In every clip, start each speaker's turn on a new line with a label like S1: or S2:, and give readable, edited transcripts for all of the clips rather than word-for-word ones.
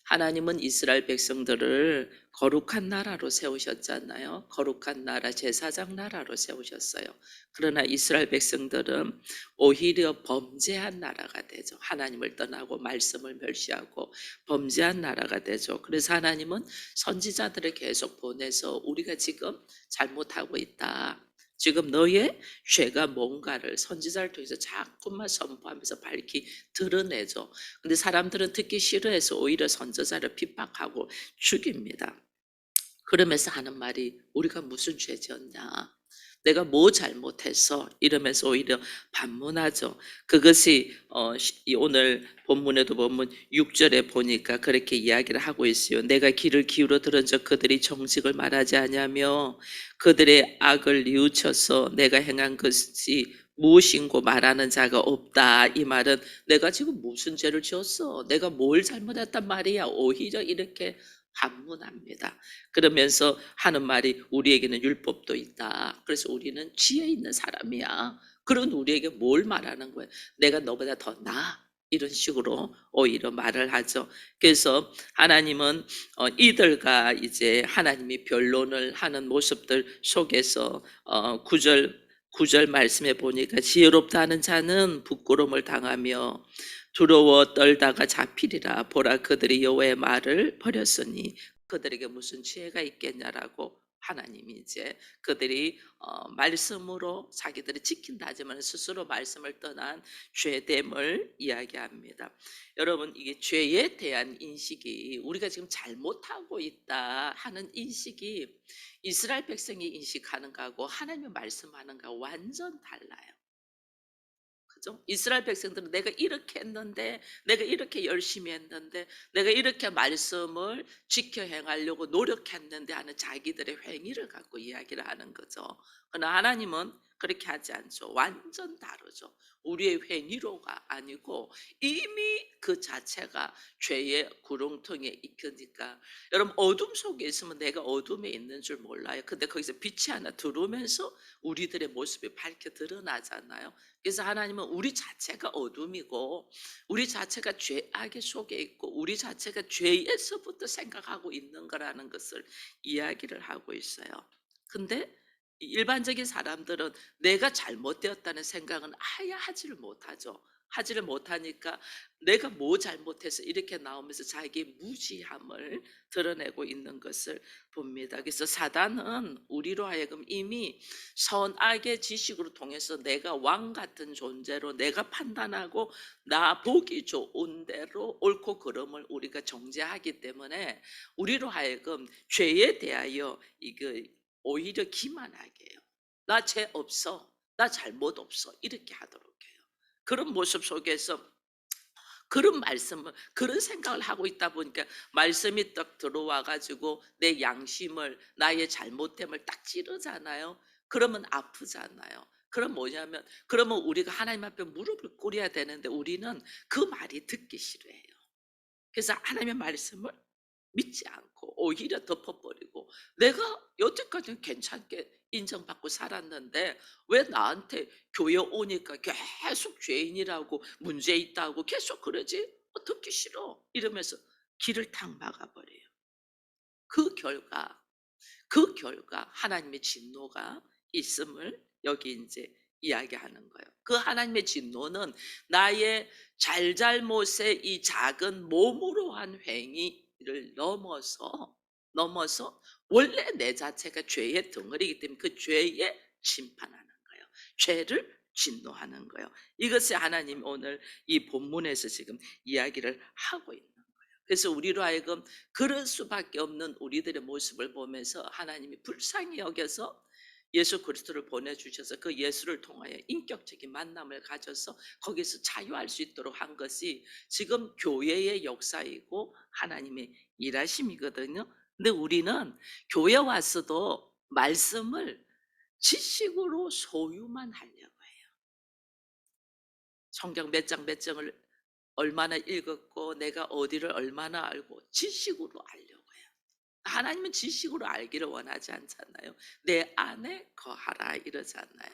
S1: 하나님은 이스라엘 백성들을 거룩한 나라로 세우셨잖아요. 거룩한 나라, 제사장 나라로 세우셨어요. 그러나 이스라엘 백성들은 오히려 범죄한 나라가 되죠. 하나님을 떠나고 말씀을 멸시하고 범죄한 나라가 되죠. 그래서 하나님은 선지자들을 계속 보내서 우리가 지금 잘못하고 있다. 지금 너의 죄가 뭔가를 선지자를 통해서 자꾸만 선포하면서 밝히 드러내죠. 근데 사람들은 듣기 싫어해서 오히려 선지자를 핍박하고 죽입니다. 그러면서 하는 말이 우리가 무슨 죄 지었냐? 내가 뭐 잘못했어? 이러면서 오히려 반문하죠. 그것이 오늘 본문에도 보면 6절에 보니까 그렇게 이야기를 하고 있어요. 내가 귀를 기울여 들은 적 그들이 정직을 말하지 않으며 그들의 악을 뉘우쳐서 내가 행한 것이 무엇인고 말하는 자가 없다. 이 말은 내가 지금 무슨 죄를 지었어? 내가 뭘 잘못했단 말이야? 오히려 이렇게 반문합니다. 그러면서 하는 말이 우리에게는 율법도 있다. 그래서 우리는 지혜 있는 사람이야. 그런 우리에게 뭘 말하는 거예요? 내가 너보다 더 나아. 이런 식으로 오히려 말을 하죠. 그래서 하나님은 이들과 이제 하나님이 변론을 하는 모습들 속에서 9절 말씀에 보니까 지혜롭다 하는 자는 부끄러움을 당하며 두려워 떨다가 잡히리라. 보라 그들이 여호와의 말을 버렸으니 그들에게 무슨 지혜가 있겠냐라고 하나님이 이제 그들이 말씀으로 자기들이 지킨다 하지만 스스로 말씀을 떠난 죄됨을 이야기합니다. 여러분 이게 죄에 대한 인식이 우리가 지금 잘못하고 있다 하는 인식이 이스라엘 백성이 인식하는 거하고 하나님의 말씀하는 거하고 완전 달라요. 그죠? 이스라엘 백성들은 내가 이렇게 했는데, 내가 이렇게 열심히 했는데, 내가 이렇게 말씀을 지켜 행하려고 노력했는데 하는 자기들의 행위를 갖고 이야기를 하는 거죠. 그러나 하나님은 그렇게 하지 않죠. 완전 다르죠. 우리의 행위로가 아니고 이미 그 자체가 죄의 구렁텅이에 있으니까. 여러분 어둠 속에 있으면 내가 어둠에 있는 줄 몰라요. 근데 거기서 빛이 하나 들어오면서 우리들의 모습이 밝게 드러나잖아요. 그래서 하나님은 우리 자체가 어둠이고 우리 자체가 죄악의 속에 있고 우리 자체가 죄에서부터 생각하고 있는 거라는 것을 이야기를 하고 있어요. 근데 일반적인 사람들은 내가 잘못되었다는 생각은 아예 하지를 못하죠. 하지를 못하니까 내가 뭐 잘못해서 이렇게 나오면서 자기의 무지함을 드러내고 있는 것을 봅니다. 그래서 사단은 우리로 하여금 이미 선악의 지식으로 통해서 내가 왕 같은 존재로 내가 판단하고 나 보기 좋은 대로 옳고 그름을 우리가 정죄하기 때문에 우리로 하여금 죄에 대하여 이거 오히려 기만하게 해요. 나 죄 없어. 나 잘못 없어. 이렇게 하도록 해요. 그런 모습 속에서 그런 말씀을 그런 생각을 하고 있다 보니까 말씀이 딱 들어와 가지고 내 양심을 나의 잘못됨을 딱 찌르잖아요. 그러면 아프잖아요. 그럼 뭐냐면 그러면 우리가 하나님 앞에 무릎을 꿇어야 되는데 우리는 그 말이 듣기 싫어해요. 그래서 하나님의 말씀을 믿지 않고 오히려 덮어버리고 내가 여태까지는 괜찮게 인정받고 살았는데 왜 나한테 교회 오니까 계속 죄인이라고 문제 있다고 계속 그러지? 듣기 싫어. 이러면서 길을 탁 막아버려요. 그 결과 하나님의 진노가 있음을 여기 이제 이야기하는 거예요. 그 하나님의 진노는 나의 잘잘못의 이 작은 몸으로 한 행위를 넘어서 원래 내 자체가 죄의 덩어리이기 때문에 그 죄에 심판하는 거예요. 죄를 진노하는 거예요. 이것이 하나님 오늘 이 본문에서 지금 이야기를 하고 있는 거예요. 그래서 우리로 하여금 그럴 수밖에 없는 우리들의 모습을 보면서 하나님이 불쌍히 여겨서 예수 그리스도를 보내주셔서 그 예수를 통하여 인격적인 만남을 가져서 거기서 자유할 수 있도록 한 것이 지금 교회의 역사이고 하나님의 일하심이거든요. 근데 우리는 교회 와서도 말씀을 지식으로 소유만 하려고 해요. 성경 몇 장 몇 장을 얼마나 읽었고 내가 어디를 얼마나 알고 지식으로 알려고 해요. 하나님은 지식으로 알기를 원하지 않잖아요. 내 안에 거하라 이러잖아요.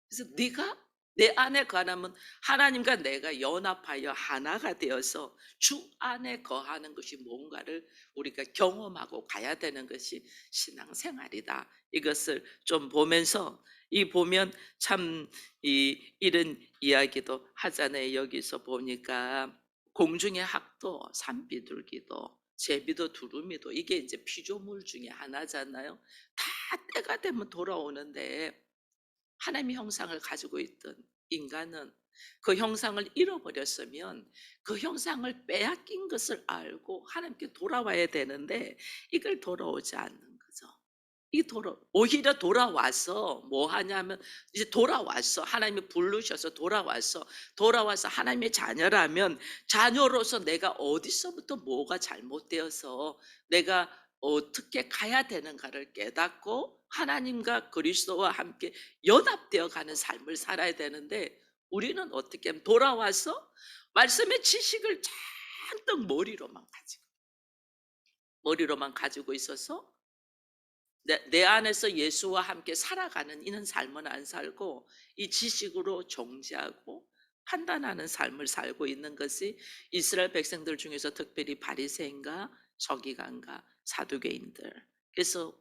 S1: 그래서 네가 내 안에 거하면 하나님과 내가 연합하여 하나가 되어서 주 안에 거하는 것이 뭔가를 우리가 경험하고 가야 되는 것이 신앙생활이다. 이것을 좀 보면서 이 보면 참 이런 이야기도 하잖아요. 여기서 보니까 공중의 학도, 산비둘기도, 제비도, 두루미도 이게 이제 피조물 중에 하나잖아요. 다 때가 되면 돌아오는데 하나님의 형상을 가지고 있던 인간은 그 형상을 잃어버렸으면 그 형상을 빼앗긴 것을 알고 하나님께 돌아와야 되는데 이걸 돌아오지 않는 거죠. 오히려 돌아와서 뭐 하냐면 이제 돌아왔어. 하나님이 부르셔서 돌아와서 하나님의 자녀라면 자녀로서 내가 어디서부터 뭐가 잘못되어서 내가 어떻게 가야 되는가를 깨닫고 하나님과 그리스도와 함께 연합되어 가는 삶을 살아야 되는데 우리는 어떻게 하면 돌아와서 말씀의 지식을 잔뜩 머리로만 가지고 있어서 내 안에서 예수와 함께 살아가는 이런 삶은 안 살고 이 지식으로 정죄하고 판단하는 삶을 살고 있는 것이 이스라엘 백성들 중에서 특별히 바리새인과 서기관과 사두개인들. 그래서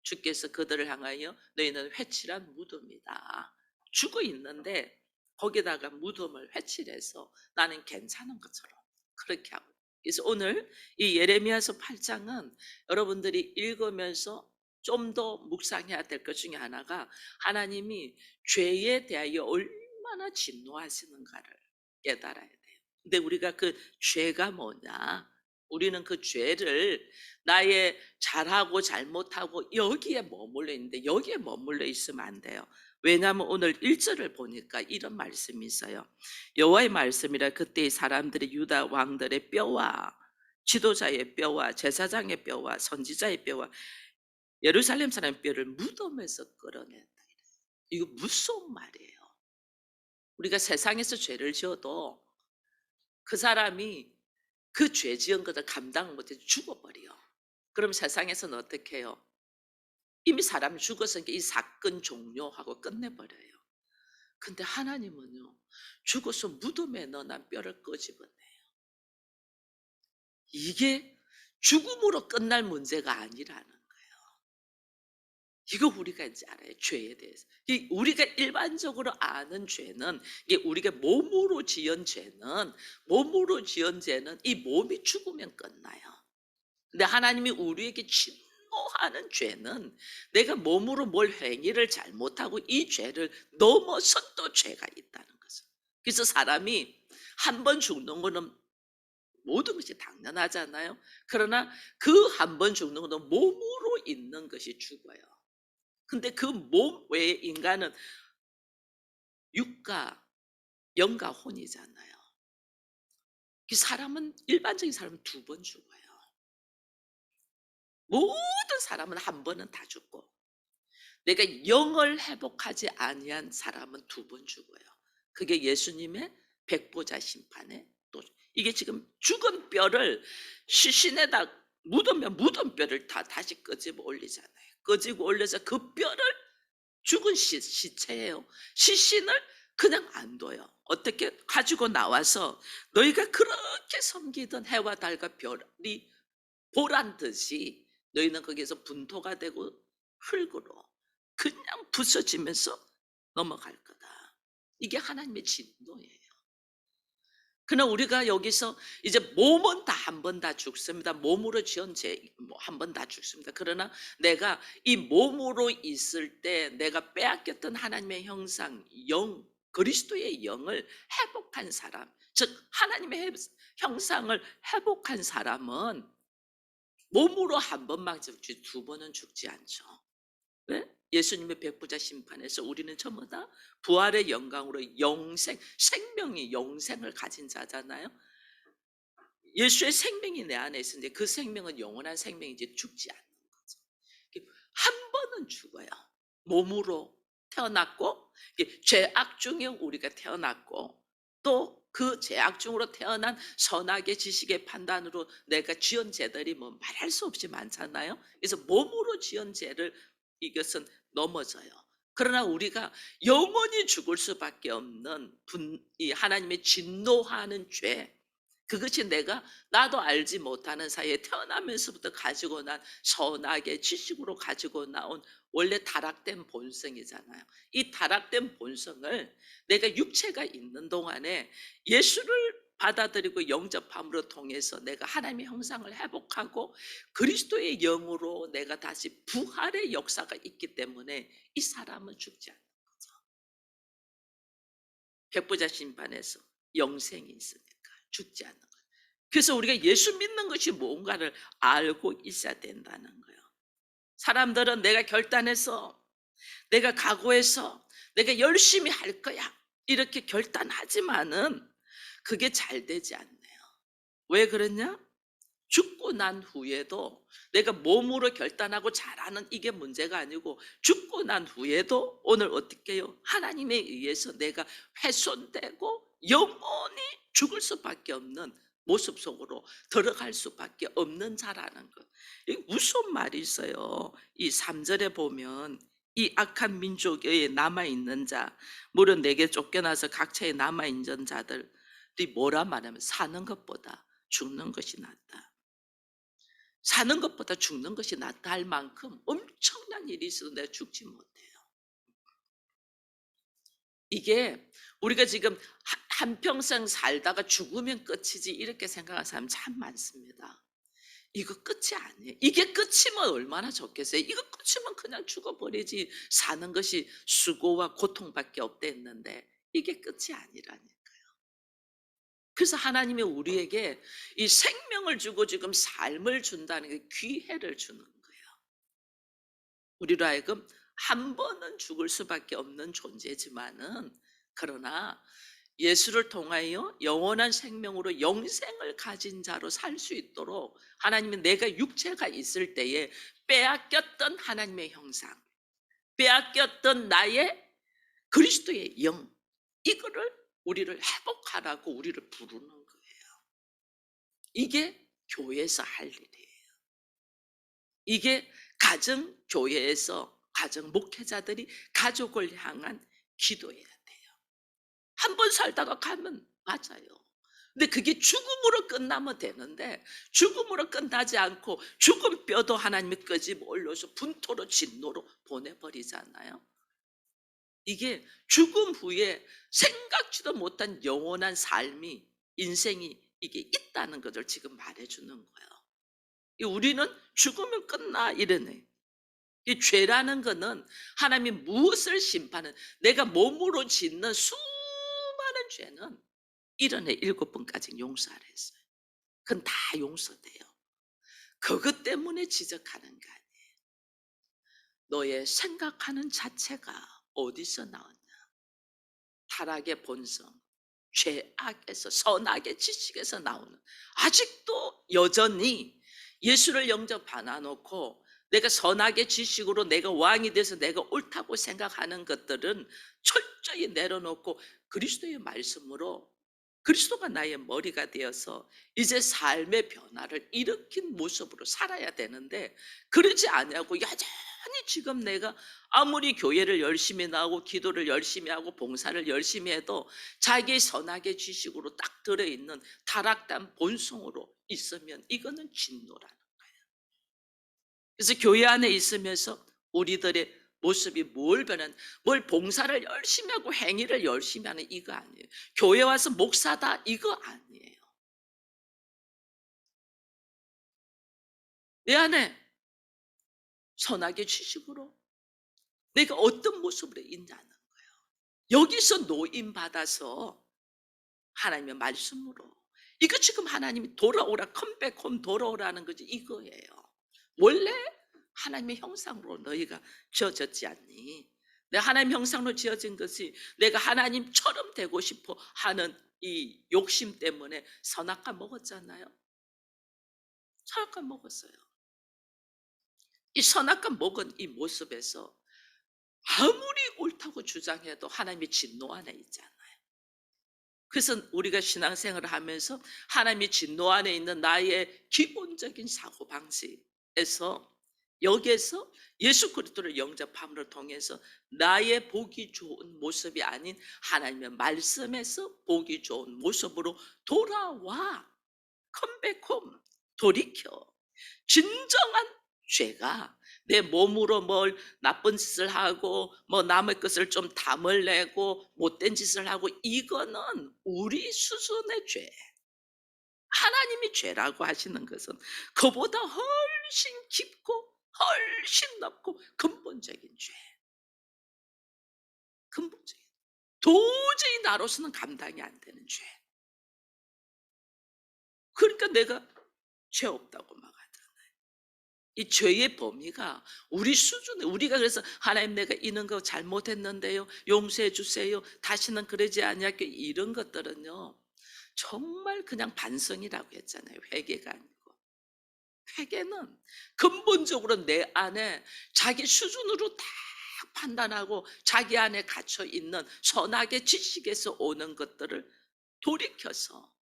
S1: 주께서 그들을 향하여 너희는 회칠한 무덤이다. 죽어 있는데 거기다가 무덤을 회칠해서 나는 괜찮은 것처럼 그렇게 하고. 그래서 오늘 이 예레미야서 8장은 여러분들이 읽으면서 좀 더 묵상해야 될 것 중에 하나가 하나님이 죄에 대하여 얼마나 진노하시는가를 깨달아야 돼요. 근데 우리가 그 죄가 뭐냐? 우리는 그 죄를 나의 잘하고 잘못하고 여기에 머물러 있는데 여기에 머물러 있으면 안 돼요. 왜냐하면 오늘 1절을 보니까 이런 말씀이 있어요. 여호와의 말씀이라 그때 사람들이 유다 왕들의 뼈와 지도자의 뼈와 제사장의 뼈와 선지자의 뼈와 예루살렘 사람의 뼈를 무덤에서 끌어낸다. 이거 무서운 말이에요. 우리가 세상에서 죄를 지어도 그 사람이 그 죄 지은 것을 감당을 못해서 죽어버려. 그럼 세상에서는 어떻게 해요? 이미 사람이 죽었으니까 이 사건 종료하고 끝내버려요. 근데 하나님은요, 죽어서 무덤에 넣어난 뼈를 끄집어내요. 이게 죽음으로 끝날 문제가 아니라는 거예요. 이거 우리가 이제 알아요. 죄에 대해서. 우리가 일반적으로 아는 죄는 이게 우리가 몸으로 지은 죄는 이 몸이 죽으면 끝나요. 근데 하나님이 우리에게 진노하는 죄는 내가 몸으로 뭘 행위를 잘못하고 이 죄를 넘어서 또 죄가 있다는 거죠. 그래서 사람이 한 번 죽는 거는 모든 것이 당연하잖아요. 그러나 그 한 번 죽는 것은 몸으로 있는 것이 죽어요. 근데 그 몸 외에 인간은 육과 영과 혼이잖아요. 그 사람은 일반적인 사람은 두 번 죽어요. 모든 사람은 한 번은 다 죽고 내가 영을 회복하지 아니한 사람은 두 번 죽어요. 그게 예수님의 백보자 심판에 또 이게 지금 죽은 뼈를 시신에다 묻으면 묻은 뼈를 다 다시 끄집어 올리잖아요. 끄집어 올려서 그 뼈를 죽은 시체예요. 시신을 그냥 안 둬요. 어떻게 가지고 나와서 너희가 그렇게 섬기던 해와 달과 별이 보란 듯이 너희는 거기에서 분토가 되고 흙으로 그냥 부서지면서 넘어갈 거다. 이게 하나님의 진노예요. 그러나 우리가 여기서 이제 몸은 다 한 번 다 죽습니다. 몸으로 지은 죄 한 번 다 죽습니다. 그러나 내가 이 몸으로 있을 때 내가 빼앗겼던 하나님의 형상, 영, 그리스도의 영을 회복한 사람, 즉 하나님의 형상을 회복한 사람은 몸으로 한 번만 죽지 두 번은 죽지 않죠. 왜? 예수님의 백보자 심판에서 우리는 전부 다 부활의 영광으로 생명이 영생을 가진 자잖아요. 예수의 생명이 내 안에 있는데 그 생명은 영원한 생명이지 죽지 않는 거죠. 한 번은 죽어요. 몸으로 태어났고 죄악 중에 우리가 태어났고 또 그 죄악 중으로 태어난 선악의 지식의 판단으로 내가 지은 죄들이 뭐 말할 수 없이 많잖아요. 그래서 몸으로 지은 죄를 이것은 넘어져요. 그러나 우리가 영원히 죽을 수밖에 없는 이 하나님의 진노하는 죄, 그것이 내가 나도 알지 못하는 사이에 태어나면서부터 가지고 난 선악의 지식으로 가지고 나온 원래 타락된 본성이잖아요. 이 타락된 본성을 내가 육체가 있는 동안에 예수를 받아들이고 영접함으로 통해서 내가 하나님의 형상을 회복하고 그리스도의 영으로 내가 다시 부활의 역사가 있기 때문에 이 사람은 죽지 않는 거죠. 백보자 심판에서 영생이 있으니까 죽지 않는 거예요. 그래서 우리가 예수 믿는 것이 뭔가를 알고 있어야 된다는 거예요. 사람들은 내가 결단해서, 내가 각오해서, 내가 열심히 할 거야, 이렇게 결단하지만은 그게 잘 되지 않네요. 왜 그러냐? 죽고 난 후에도 내가 몸으로 결단하고 잘하는 이게 문제가 아니고, 죽고 난 후에도 오늘 어떻게 해요? 하나님에 의해서 내가 훼손되고 영원히 죽을 수밖에 없는 모습 속으로 들어갈 수밖에 없는 자라는 것. 이게 무슨 말이 있어요? 이 3절에 보면 이 악한 민족에 남아있는 자, 물은 내게 쫓겨나서 각처에 남아있는 자들이 뭐라 말하면 사는 것보다 죽는 것이 낫다. 사는 것보다 죽는 것이 낫다 할 만큼 엄청난 일이 있어도 내가 죽지 못해요. 이게 우리가 지금 한평생 살다가 죽으면 끝이지 이렇게 생각하는 사람 참 많습니다. 이거 끝이 아니에요. 이게 끝이면 얼마나 좋겠어요. 이거 끝이면 그냥 죽어버리지, 사는 것이 수고와 고통밖에 없댔는데 이게 끝이 아니라니까요. 그래서 하나님이 우리에게 이 생명을 주고 지금 삶을 준다는 게 기회를 주는 거예요. 우리로 하여금 한 번은 죽을 수밖에 없는 존재지만은, 그러나 예수를 통하여 영원한 생명으로 영생을 가진 자로 살 수 있도록 하나님은 내가 육체가 있을 때에 빼앗겼던 하나님의 형상, 빼앗겼던 나의 그리스도의 영, 이거를 우리를 회복하라고 우리를 부르는 거예요. 이게 교회에서 할 일이에요. 이게 가정 교회에서 가정 목회자들이 가족을 향한 기도해야 돼요. 한 번 살다가 가면 맞아요. 근데 그게 죽음으로 끝나면 되는데 죽음으로 끝나지 않고 죽은 뼈도 하나님이 끄집어 올려서 분토로 진노로 보내버리잖아요. 이게 죽음 후에 생각지도 못한 영원한 삶이, 인생이 이게 있다는 것을 지금 말해주는 거예요. 우리는 죽으면 끝나 이러네. 이 죄라는 거는 하나님이 무엇을 심판은, 내가 몸으로 짓는 수많은 죄는 1년에 7번까지 용서를 했어요. 그건 다 용서돼요. 그것 때문에 지적하는 거 아니에요. 너의 생각하는 자체가 어디서 나왔냐? 타락의 본성, 죄악에서, 선악의 지식에서 나오는, 아직도 여전히 예수를 영접 받아놓고 내가 선악의 지식으로 내가 왕이 돼서 내가 옳다고 생각하는 것들은 철저히 내려놓고 그리스도의 말씀으로, 그리스도가 나의 머리가 되어서 이제 삶의 변화를 일으킨 모습으로 살아야 되는데, 그러지 아니하고 여전히 지금 내가 아무리 교회를 열심히 나오고 기도를 열심히 하고 봉사를 열심히 해도 자기의 선악의 지식으로 딱 들어있는 타락된 본성으로 있으면 이거는 진노라는 거예요. 그래서 교회 안에 있으면서 우리들의 모습이 뭘 변한, 뭘 봉사를 열심히 하고 행위를 열심히 하는 이거 아니에요. 교회 와서 목사다 이거 아니에요. 내 안에 선악의 지식으로 내가 어떤 모습으로 있냐는 거예요. 여기서 노임 받아서 하나님의 말씀으로, 이거 지금 하나님이 돌아오라, 컴백홈 돌아오라는 거지 이거예요. 원래 하나님의 형상으로 너희가 지어졌지 않니? 내 하나님 형상으로 지어진 것이 내가 하나님처럼 되고 싶어 하는 이 욕심 때문에 선악과 먹었잖아요. 선악과 먹었어요. 이 선악과 먹은 이 모습에서 아무리 옳다고 주장해도 하나님의 진노 안에 있잖아요. 그래서 우리가 신앙생활을 하면서 하나님의 진노 안에 있는 나의 기본적인 사고방식에서 여기에서 예수 그리스도를 영접함으로 통해서 나의 보기 좋은 모습이 아닌 하나님의 말씀에서 보기 좋은 모습으로 돌아와. 컴백홈. 돌이켜. 진정한 죄가 내 몸으로 뭘 나쁜 짓을 하고 뭐 남의 것을 좀 담을 내고 못된 짓을 하고, 이거는 우리 수준의 죄. 하나님이 죄라고 하시는 것은 그보다 훨씬 깊고 훨씬 넓고 근본적인 죄. 근본적인, 도저히 나로서는 감당이 안 되는 죄. 그러니까 내가 죄 없다고 막 하잖아요. 이 죄의 범위가 우리 수준에, 우리가 그래서 하나님 내가 이런 거 잘못했는데요, 용서해 주세요, 다시는 그러지 않을게요, 이런 것들은요 정말 그냥 반성이라고 했잖아요. 회개가 아니고. 회개는 근본적으로 내 안에 자기 수준으로 딱 판단하고 자기 안에 갇혀 있는 선악의 지식에서 오는 것들을 돌이켜서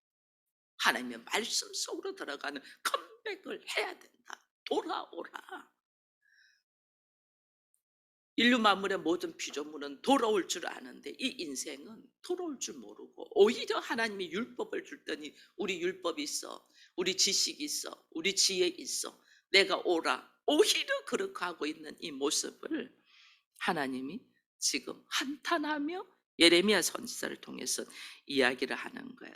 S1: 하나님의 말씀 속으로 들어가는 컴백을 해야 된다. 돌아오라. 인류 만물의 모든 피조물은 돌아올 줄 아는데 이 인생은 돌아올 줄 모르고 오히려 하나님이 율법을 줬더니 우리 율법이 있어, 우리 지식이 있어, 우리 지혜 있어, 내가 오라, 오히려 그렇게 하고 있는 이 모습을 하나님이 지금 한탄하며 예레미야 선지자를 통해서 이야기를 하는 거예요.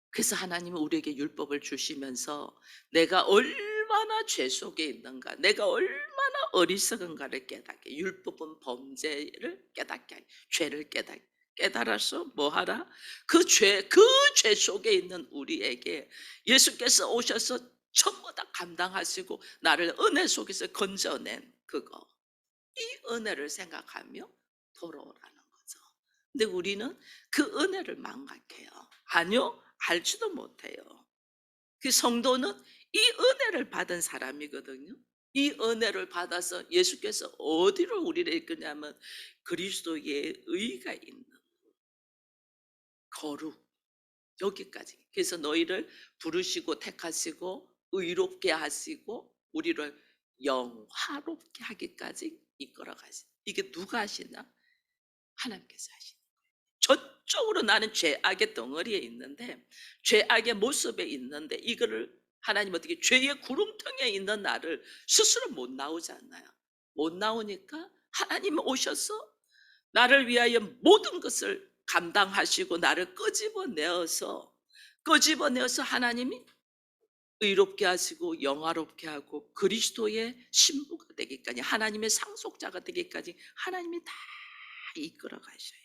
S1: 그래서 하나님은 우리에게 율법을 주시면서 내가 얼마나 죄 속에 있는가, 내가 얼마나 어리석은가를 깨닫게, 율법은 범죄를 깨닫게 하니, 죄를 깨달아서 뭐 하라? 그 죄 속에 있는 우리에게 예수께서 오셔서 전부 다 감당하시고 나를 은혜 속에서 건져낸 그거, 이 은혜를 생각하며 돌아오라는 거죠. 근데 우리는 그 은혜를 망각해요. 아니요, 알지도 못해요. 그 성도는 이 은혜를 받은 사람이거든요. 이 은혜를 받아서 예수께서 어디로 우리를 이끄냐면 그리스도의 의가 있는 거룩, 여기까지. 그래서 너희를 부르시고 택하시고 의롭게 하시고 우리를 영화롭게 하기까지 이끌어 가시. 이게 누가 하시나? 하나님께서 하시는. 저쪽으로 나는 죄악의 덩어리에 있는데, 죄악의 모습에 있는데, 이거를 하나님 어떻게, 죄의 구름통에 있는 나를 스스로 못 나오잖아요. 못 나오니까 하나님 오셔서 나를 위하여 모든 것을 감당하시고 나를 끄집어내어서 하나님이 의롭게 하시고 영화롭게 하고 그리스도의 신부가 되기까지, 하나님의 상속자가 되기까지 하나님이 다 이끌어 가셔요.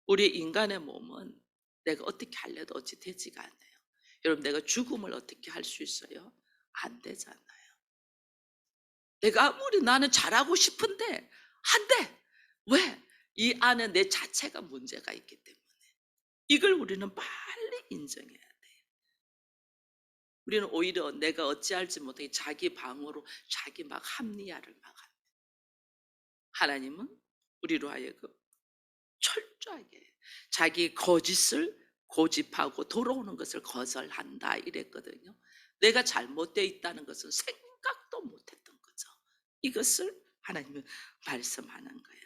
S1: 우리 인간의 몸은 내가 어떻게 할래도 어찌 되지가 않아요. 여러분, 내가 죽음을 어떻게 할 수 있어요? 안 되잖아요. 내가 아무리 나는 잘하고 싶은데 안 돼. 왜? 이 안에 내 자체가 문제가 있기 때문에. 이걸 우리는 빨리 인정해야 돼요. 우리는 오히려 내가 어찌할지 못하게 자기 방어로 자기 막 합리화를 막 합니다. 하나님은 우리로 하여금 철저하게 자기 거짓을 고집하고 돌아오는 것을 거절한다 이랬거든요. 내가 잘못되어 있다는 것은 생각도 못했던 거죠. 이것을 하나님은 말씀하는 거예요.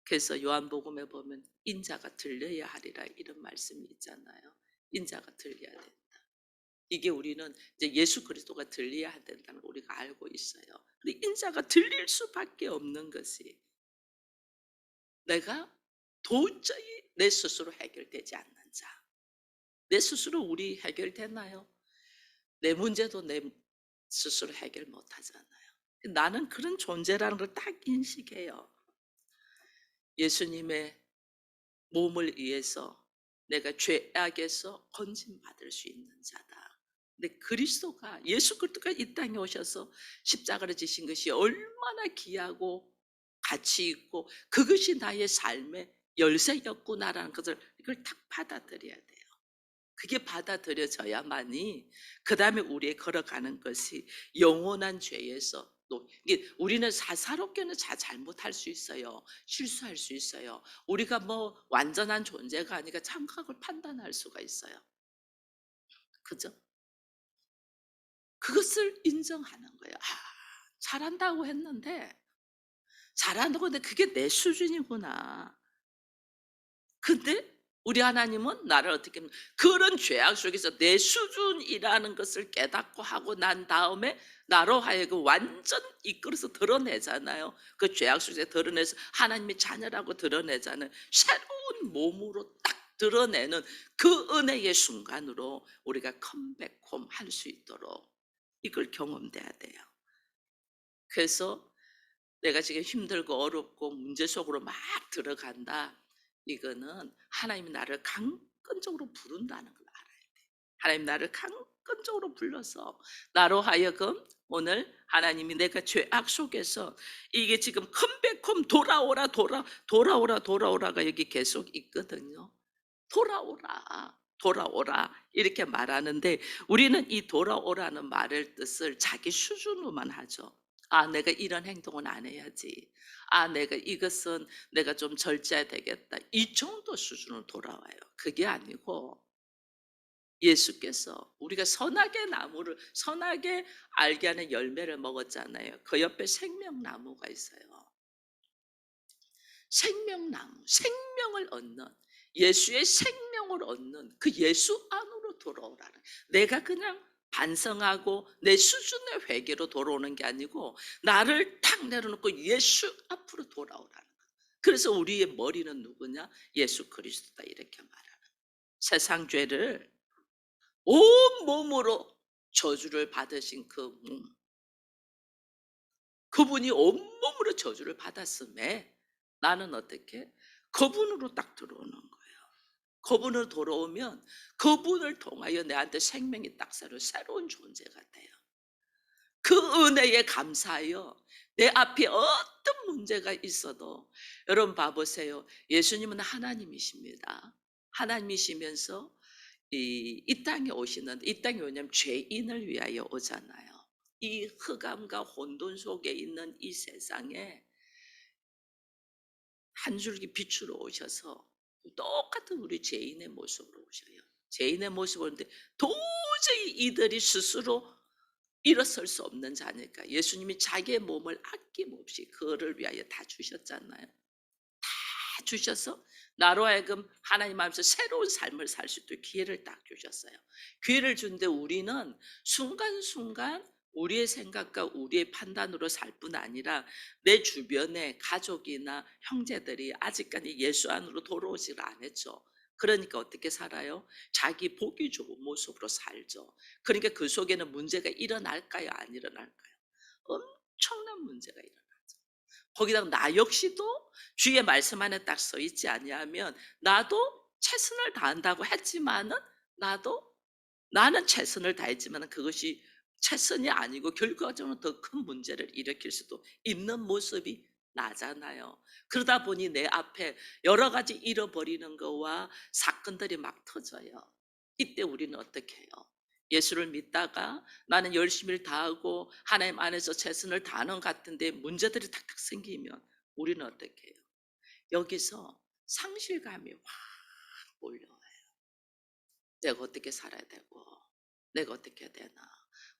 S1: 그래서 요한복음에 보면 인자가 들려야 하리라 이런 말씀이 있잖아요. 인자가 들려야 된다. 이게 우리는 이제 예수 그리스도가 들려야 된다는 걸 우리가 알고 있어요. 근데 인자가 들릴 수밖에 없는 것이 내가 도저히 내 스스로 해결되지 않는 자. 내 스스로 우리 해결되나요? 내 문제도 내 스스로 해결 못 하잖아요. 나는 그런 존재라는 걸 딱 인식해요. 예수님의 몸을 위해서 내가 죄악에서 건진받을 수 있는 자다. 근데 그리스도가, 예수 그리스도가 이 땅에 오셔서 십자가를 지신 것이 얼마나 귀하고 가치 있고 그것이 나의 삶의 열쇠였구나라는 것을, 이걸 딱 받아들여야 돼요. 그게 받아들여져야만이 그 다음에 우리의 걸어가는 것이 영원한 죄에서 또, 이게 우리는 사사롭게는 잘못할 수 있어요. 실수할 수 있어요. 우리가 뭐 완전한 존재가 아니라 참각을 판단할 수가 있어요. 그죠? 그것을 인정하는 거예요. '아 잘한다고 했는데 잘한다고 했는데 그게 내 수준이구나.' 근데 우리 하나님은 나를 어떻게 하면 그런 죄악 속에서 내 수준이라는 것을 깨닫고 하고 난 다음에 나로 하여금 완전 이끌어서 드러내잖아요. 그 죄악 속에서 드러내서 하나님의 자녀라고 드러내잖아요. 새로운 몸으로 딱 드러내는 그 은혜의 순간으로 우리가 컴백홈 할 수 있도록 이걸 경험돼야 돼요. 그래서 내가 지금 힘들고 어렵고 문제 속으로 막 들어간다. 이거는 하나님이 나를 강건적으로 부른다는 걸 알아야 돼. 하나님 나를 강건적으로 불러서 나로 하여금 오늘 하나님이 내가 죄악 속에서 이게 지금 컴백홈 돌아오라가 여기 계속 있거든요. 돌아오라, 돌아오라 이렇게 말하는데 우리는 이 돌아오라는 말을 뜻을 자기 수준으로만 하죠. 아, 내가 이런 행동은 안 해야지. 아, 내가 이것은 내가 좀 절제해야 되겠다. 이 정도 수준으로 돌아와요. 그게 아니고 예수께서 우리가 선하게 알게 하는 열매를 먹었잖아요. 그 옆에 생명나무가 있어요. 생명나무, 생명을 얻는 예수의 생명을 얻는 그 예수 안으로 돌아오라는 내가 그냥 반성하고 내 수준의 회개로 돌아오는 게 아니고 나를 탁 내려놓고 예수 앞으로 돌아오라는 거예요. 그래서 우리의 머리는 누구냐? 예수 그리스도다 이렇게 말하는 세상 죄를 온 몸으로 저주를 받으신 그 몸, 그분이 온몸으로 저주를 받았음에 나는 어떻게? 그분으로 딱 들어오는 거예요. 그분으로 돌아오면 그분을 통하여 내한테 생명이 딱 새로운 존재가 돼요. 그 은혜에 감사하여 내 앞에 어떤 문제가 있어도 여러분 봐보세요. 예수님은 하나님이십니다. 하나님이시면서 이 땅에 오시는데 이 땅에 오냐면 죄인을 위하여 오잖아요. 이 흑암과 혼돈 속에 있는 이 세상에 한 줄기 빛으로 오셔서 똑같은 우리 죄인의 모습으로 오셔요. 죄인의 모습으로 오는데 도저히 이들이 스스로 일어설 수 없는 자니까 예수님이 자기의 몸을 아낌없이 그를 위하여 다 주셨잖아요. 다 주셔서 나로 하여금 하나님 앞에서 새로운 삶을 살 수 있도록 기회를 딱 주셨어요. 기회를 준데 우리는 순간순간 우리의 생각과 우리의 판단으로 살 뿐 아니라 내 주변의 가족이나 형제들이 아직까지 예수 안으로 돌아오지를 않았죠. 그러니까 어떻게 살아요? 자기 보기 좋은 모습으로 살죠. 그러니까 그 속에는 문제가 일어날까요? 안 일어날까요? 엄청난 문제가 일어나요. 거기다가 나 역시도 주의 말씀 안에 딱 써 있지 아니하면 나도 최선을 다한다고 했지만은 나도 나는 최선을 다했지만 그것이 최선이 아니고 결과적으로 더 큰 문제를 일으킬 수도 있는 모습이 나잖아요. 그러다 보니 내 앞에 여러 가지 잃어버리는 거와 사건들이 막 터져요. 이때 우리는 어떻게 해요? 예수를 믿다가 나는 열심히 다하고 하나님 안에서 최선을 다하는 것 같은데 문제들이 탁탁 생기면 우리는 어떻게 해요? 여기서 상실감이 확 몰려와요. 내가 어떻게 살아야 되고 내가 어떻게 해야 되나.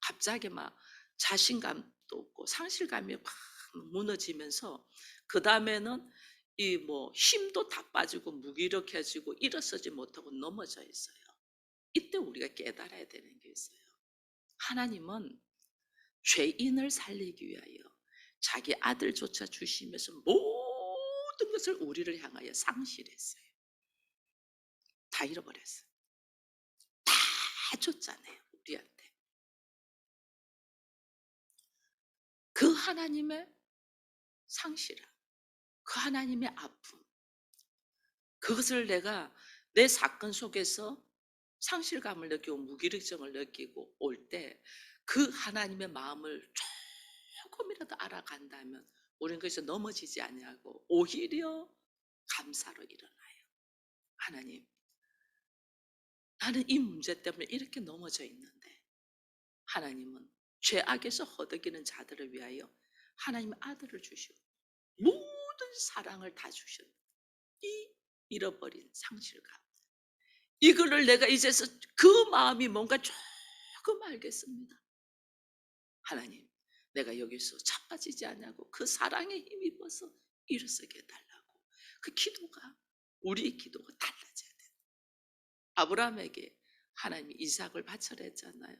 S1: 갑자기 막 자신감도 없고 상실감이 확 무너지면서 그 다음에는 이 뭐 힘도 다 빠지고 무기력해지고 일어서지 못하고 넘어져 있어요. 이때 우리가 깨달아야 되는 게 있어요. 하나님은 죄인을 살리기 위하여 자기 아들조차 주시면서 모든 것을 우리를 향하여 상실했어요. 다 잃어버렸어요. 다 줬잖아요, 우리한테. 그 하나님의 상실함, 그 하나님의 아픔, 그것을 내가 내 사건 속에서 상실감을 느끼고 무기력증을 느끼고 올 때 그 하나님의 마음을 조금이라도 알아간다면 우리는 거기서 넘어지지 아니하고 오히려 감사로 일어나요. 하나님, 나는 이 문제 때문에 이렇게 넘어져 있는데 하나님은 죄악에서 허덕이는 자들을 위하여 하나님의 아들을 주시고 모든 사랑을 다 주셨. 이 잃어버린 상실감. 이거를 내가 이제서 그 마음이 뭔가 조금 알겠습니다. 하나님, 내가 여기서 자빠지지 않냐고 그 사랑에 힘입어서 일어서게 해달라고. 그 기도가, 우리의 기도가 달라져야 돼. 아브라함에게 하나님이 이삭을 바쳐라 했잖아요.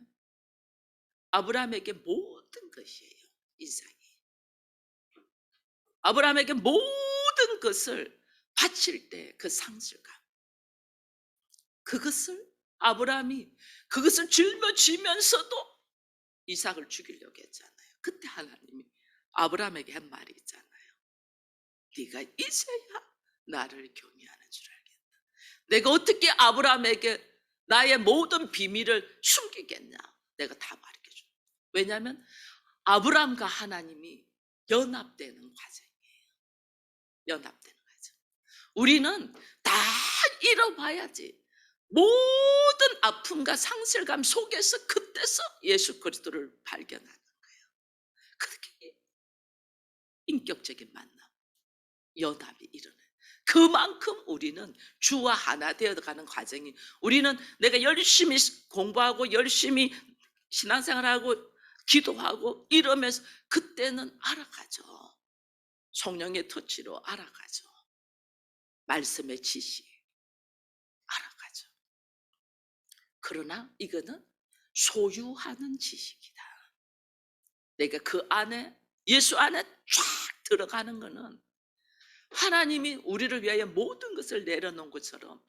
S1: 아브라함에게 모든 것이에요, 이삭이. 아브라함에게 모든 것을 바칠 때 그 상실감, 그것을 아브라함이 그것을 짊어지면서도 이삭을 죽이려고 했잖아요. 그때 하나님이 아브라함에게 한 말이 있잖아요. 네가 이제야 나를 경외하는 줄 알겠다. 내가 어떻게 아브라함에게 나의 모든 비밀을 숨기겠냐. 내가 다 가르쳐줘. 왜냐하면 아브라함과 하나님이 연합되는 과정이에요. 연합되는 과정. 우리는 다 잃어봐야지. 모든 아픔과 상실감 속에서 그때서 예수 그리스도를 발견하는 거예요. 그렇게 인격적인 만남, 연합이 일어나요. 그만큼 우리는 주와 하나 되어가는 과정이, 우리는 내가 열심히 공부하고 열심히 신앙생활하고 기도하고 이러면서 그때는 알아가죠. 성령의 터치로 알아가죠. 말씀의 지시 알아가죠. 그러나 이거는 소유하는 지식이다. 내가 그 안에, 예수 안에 쫙 들어가는 거는 하나님이 우리를 위하여 모든 것을 내려놓은 것처럼,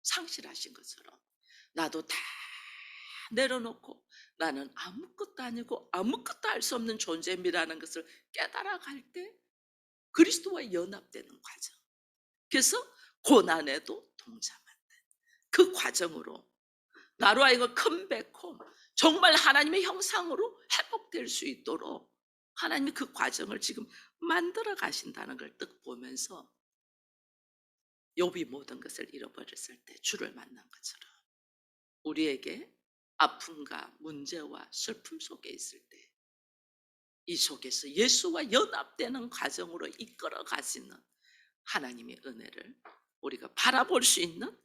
S1: 상실하신 것처럼 나도 다 내려놓고 나는 아무것도 아니고 아무것도 할 수 없는 존재입니다라는 것을 깨달아갈 때 그리스도와 연합되는 과정. 그래서 고난에도 동참한다. 그 과정으로 나로 하여금 컴백홈, 정말 하나님의 형상으로 회복될 수 있도록 하나님이 그 과정을 지금 만들어 가신다는 걸 딱 보면서 욥이 모든 것을 잃어버렸을 때 주를 만난 것처럼 우리에게 아픔과 문제와 슬픔 속에 있을 때 이 속에서 예수와 연합되는 과정으로 이끌어 가시는 하나님의 은혜를 우리가 바라볼 수 있는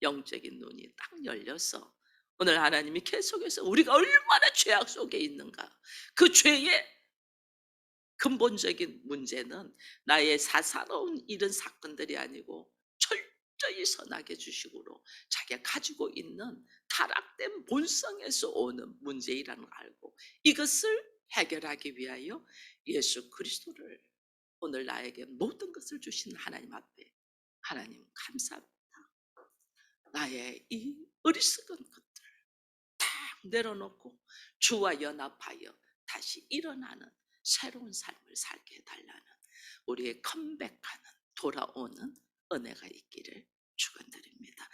S1: 영적인 눈이 딱 열려서 오늘 하나님이 계속해서 우리가 얼마나 죄악 속에 있는가, 그 죄의 근본적인 문제는 나의 사사로운 이런 사건들이 아니고 철저히 선하게 주식으로 자기가 가지고 있는 타락된 본성에서 오는 문제이라는 걸 알고 이것을 해결하기 위하여 예수 그리스도를 오늘 나에게 모든 것을 주신 하나님 앞에 하나님 감사합니다. 나의 이 어리석은 것들 딱 내려놓고 주와 연합하여 다시 일어나는 새로운 삶을 살게 해달라는 우리의 컴백하는 돌아오는 은혜가 있기를 축원드립니다.